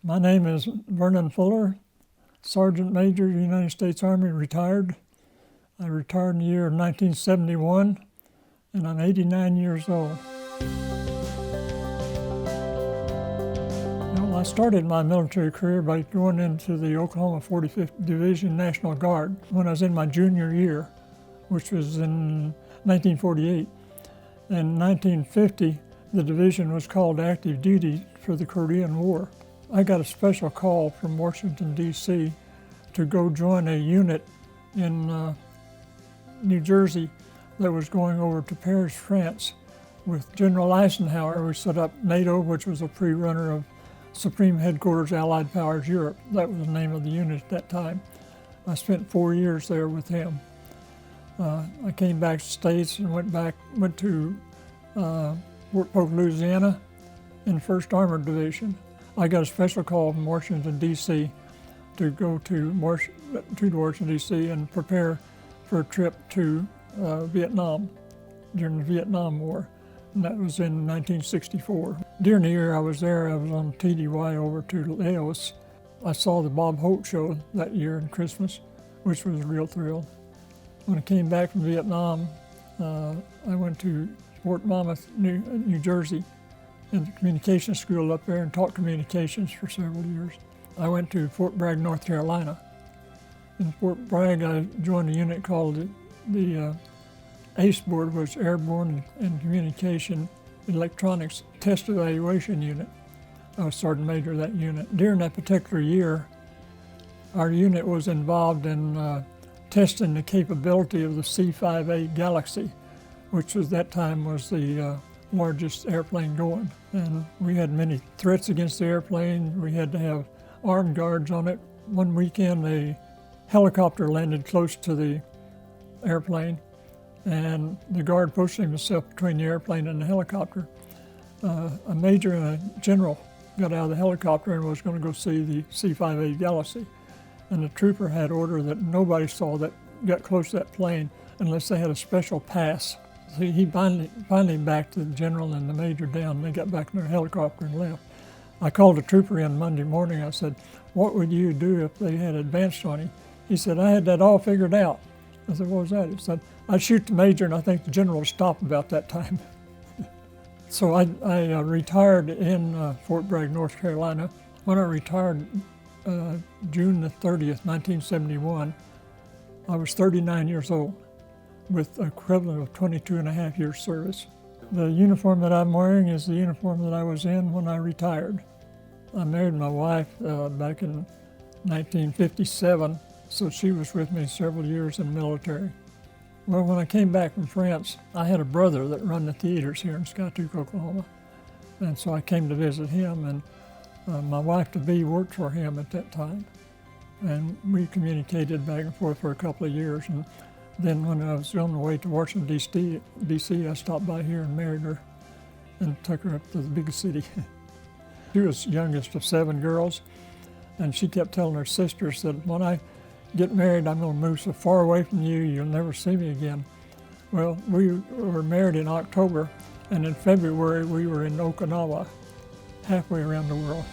My name is Vernon Fuller, Sergeant Major, United States Army, retired. I retired in the year of 1971, and I'm 89 years old. Well, I started my military career by going into the Oklahoma 45th Division National Guard when I was in my junior year, which was in 1948. In 1950, the division was called active duty for the Korean War. I got a special call from Washington, D.C. to go join a unit in New Jersey that was going over to Paris, France. With General Eisenhower, we set up NATO, which was a pre-runner of Supreme Headquarters Allied Powers Europe. That was the name of the unit at that time. I spent 4 years there with him. I came back to the States and went to Fort Polk, Louisiana in the 1st Armored Division. I got a special call from Washington, D.C. to go to Washington, D.C. and prepare for a trip to Vietnam during the Vietnam War, and that was in 1964. During the year I was there, I was on TDY over to Laos. I saw the Bob Hope show that year in Christmas, which was a real thrill. When I came back from Vietnam, I went to Fort Monmouth, New Jersey, in the communications school up there and taught communications for several years. I went to Fort Bragg, North Carolina. In Fort Bragg, I joined a unit called the ACE Board, which was Airborne and Communication Electronics Test Evaluation Unit. I was Sergeant Major of that unit. During that particular year, our unit was involved in testing the capability of the C-5A Galaxy, which at that time was the largest airplane going. And we had many threats against the airplane. We had to have armed guards on it. One weekend, a helicopter landed close to the airplane, and the guard posted himself between the airplane and the helicopter. A major and a general got out of the helicopter and was going to go see the C-5A Galaxy. And the trooper had order that nobody got close to that plane unless they had a special pass. So he finally backed the general and the major down. They got back in their helicopter and left. I called the trooper in Monday morning. I said, "What would you do if they had advanced on you?" He said, "I had that all figured out." I said, "What was that?" He said, "I'd shoot the major, and I think the general would stop about that time." So I retired in Fort Bragg, North Carolina. When I retired June the 30th, 1971, I was 39 years old, with an equivalent of 22 and a half years service. The uniform that I'm wearing is the uniform that I was in when I retired. I married my wife back in 1957, so she was with me several years in the military. Well, when I came back from France, I had a brother that ran the theaters here in Skiatook, Oklahoma, and so I came to visit him, and my wife-to-be worked for him at that time, and we communicated back and forth for a couple of years. And then when I was on the way to Washington, D.C., I stopped by here and married her and took her up to the big city. She was the youngest of 7 girls, and she kept telling her sisters that when I get married, I'm going to move so far away from you, you'll never see me again. Well, we were married in October, and in February we were in Okinawa, halfway around the world.